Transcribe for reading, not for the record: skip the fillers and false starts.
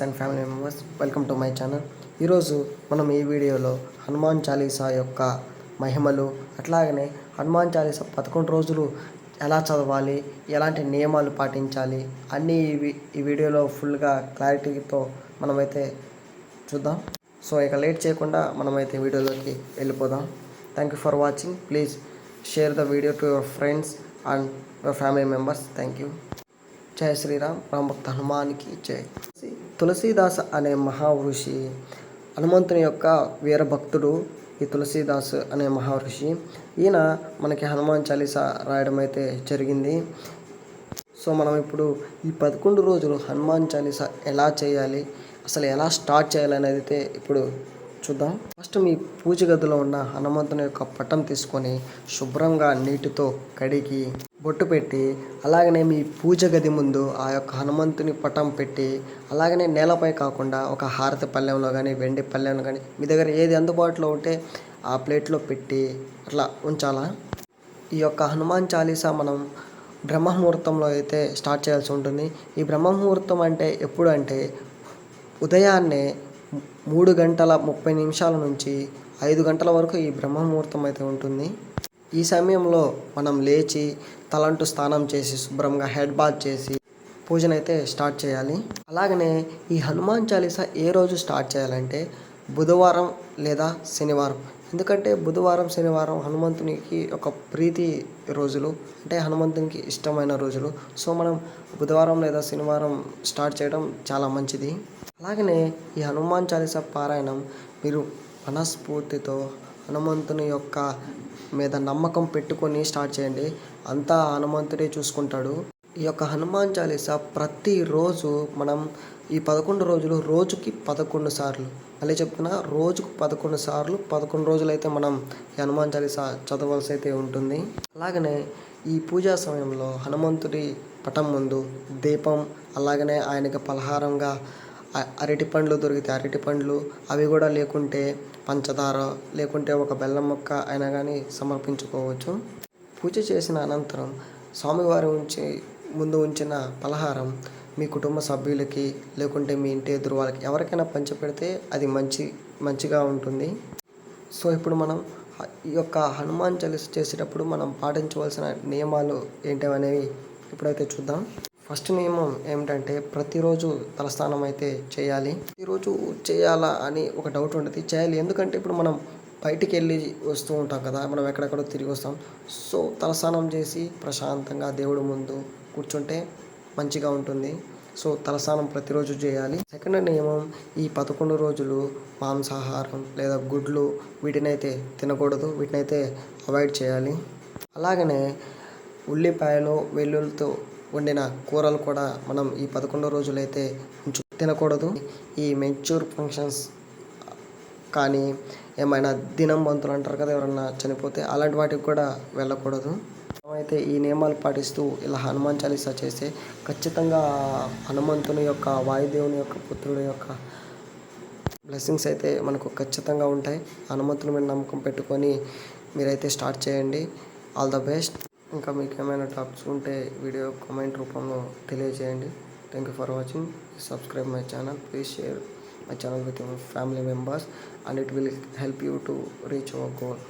And family members welcome to my channel. ఈరోజు మనం ఈ వీడియోలో హనుమాన్ చాలీసా యొక్క మహిమలు, అట్లాగనే హనుమాన్ చాలీసా 11 రోజులు ఎలా చదవాలి, ఎలాంటి నియమాలు పాటించాలి అన్నీ ఈ వీడియోలో ఫుల్గా క్లారిటీతో మనమైతే చూద్దాం. సో ఇక లేట్ చేయకుండా మనమైతే వీడియోలోకి వెళ్ళిపోదాం. Thank you for watching. Please share the video to your friends and your family members. Thank you. జై శ్రీరామ్. రామభక్త హనుమానికి జై. తులసీదాస్ అనే మహాఋషి హనుమంతుని యొక్క వీరభక్తుడు. ఈ తులసీదాస్ అనే మహాఋషి ఈయన మనకి హనుమాన్ చాలీసా రాయడం అయితే జరిగింది. సో మనం ఇప్పుడు ఈ 11 రోజులు హనుమాన్ చాలీసా ఎలా చేయాలి, అసలు ఎలా స్టార్ట్ చేయాలనేది అయితే ఇప్పుడు చూద్దాం. ఫస్ట్ మీ పూజ గదిలో ఉన్న హనుమంతుని యొక్క పటం తీసుకొని శుభ్రంగా నీటితో కడిగి బొట్టు పెట్టి, అలాగనే మీ పూజ గది ముందు ఆ యొక్క హనుమంతుని పటం పెట్టి, అలాగనే నేలపై కాకుండా ఒక హారతి పళ్ళెంలో కానీ వెండి పళ్ళెంలో కానీ మీ దగ్గర ఏది అందుబాటులో ఉంటే ఆ ప్లేట్లో పెట్టి అట్లా ఉంచాలా. ఈ యొక్క హనుమాన్ చాలీసా మనం బ్రహ్మముహూర్తంలో అయితే స్టార్ట్ చేయాల్సి ఉంటుంది. ఈ బ్రహ్మముహూర్తం అంటే ఎప్పుడు అంటే ఉదయాన్నే 3:30 నుంచి 5 గంటల వరకు ఈ బ్రహ్మముహూర్తం అయితే ఉంటుంది. ఈ సమయంలో మనం లేచి తలంటు స్నానం చేసి శుభ్రంగా హెడ్ బాత్ చేసి పూజనైతే స్టార్ట్ చేయాలి. అలాగనే ఈ హనుమాన్ చాలీసా ఏ రోజు స్టార్ట్ చేయాలంటే బుధవారం లేదా శనివారం. ఎందుకంటే బుధవారం శనివారం హనుమంతునికి ఒక ప్రీతి రోజులు, అంటే హనుమంతునికి ఇష్టమైన రోజులు. సో మనం బుధవారం లేదా శనివారం స్టార్ట్ చేయడం చాలా మంచిది. అలాగనే ఈ హనుమాన్ చాలీసా పారాయణం మీరు మనస్ఫూర్తితో హనుమంతుని యొక్క మీద నమ్మకం పెట్టుకొని స్టార్ట్ చేయండి. అంతా హనుమంతుడే చూసుకుంటాడు. ఈ యొక్క హనుమాన్ చాలీసా ప్రతిరోజు మనం ఈ 11 రోజులు రోజుకి 11 సార్లు, మళ్ళీ చెప్తున్నా, రోజుకు 11 సార్లు 11 రోజులైతే మనం ఈ హనుమాన్ చాలీసా చదవాల్సి అయితే ఉంటుంది. అలాగనే ఈ పూజా సమయంలో హనుమంతుడి పటం ముందు దీపం, అలాగనే ఆయనకి పలహారంగా అరటి పండ్లు దొరికితే అరటి పండ్లు, అవి కూడా లేకుంటే పంచదార, లేకుంటే ఒక బెల్లం ముక్క అయినా కానీ సమర్పించుకోవచ్చు. పూజ చేసిన అనంతరం స్వామివారి ముందు ఉంచిన పలహారం మీ కుటుంబ సభ్యులకి, లేకుంటే మీ ఇంటి ఎదురు వాళ్ళకి ఎవరికైనా పంచిపెడితే అది మంచిగా ఉంటుంది. సో ఇప్పుడు మనం ఈ యొక్క హనుమాన్ చాలీసా చేసేటప్పుడు మనం పాటించవలసిన నియమాలు ఏంటనేవి ఇప్పుడైతే చూద్దాం. ఫస్ట్ నియమం ఏమిటంటే ప్రతిరోజు తలస్నానం అయితే చేయాలి. ఈరోజు చేయాలా అని ఒక డౌట్ ఉంటుంది. చేయాలి, ఎందుకంటే ఇప్పుడు మనం బయటికి వెళ్ళి వస్తూ ఉంటాం కదా, మనం ఎక్కడెక్కడో తిరిగి వస్తాం. సో తలస్నానం చేసి ప్రశాంతంగా దేవుడి ముందు కూర్చుంటే మంచిగా ఉంటుంది. సో తలస్నానం ప్రతిరోజు చేయాలి. సెకండ్ నియమం, ఈ 11 రోజులు మాంసాహారం లేదా గుడ్లు వీటినైతే తినకూడదు, వీటినైతే అవాయిడ్ చేయాలి. అలాగనే ఉల్లిపాయలు వెల్లుల్లితో వండిన కూరలు కూడా మనం ఈ 11 రోజులైతే తినకూడదు. ఈ మెచ్యూర్ ఫంక్షన్స్ కానీ ఏమైనా దినం బంతులు అంటారు కదా, ఎవరన్నా చనిపోతే అలాంటి వాటికి కూడా వెళ్ళకూడదు. అయితే ఈ నియమాలు పాటిస్తూ ఇలా హనుమాన్ చాలీసా చేస్తే ఖచ్చితంగా హనుమంతుని యొక్క, వాయుదేవుని యొక్క పుత్రుడి యొక్క బ్లెస్సింగ్స్ అయితే మనకు ఖచ్చితంగా ఉంటాయి. హనుమంతుని మీద నమ్మకం పెట్టుకొని మీరైతే స్టార్ట్ చేయండి. All the best. ఇంకా మీకు ఏమైనా టాపిక్స్ ఉంటే వీడియో కామెంట్ రూపంలో తెలియజేయండి. Thank you for watching. Subscribe my channel. Please share my channel with your family members and it will help you to reach our goal.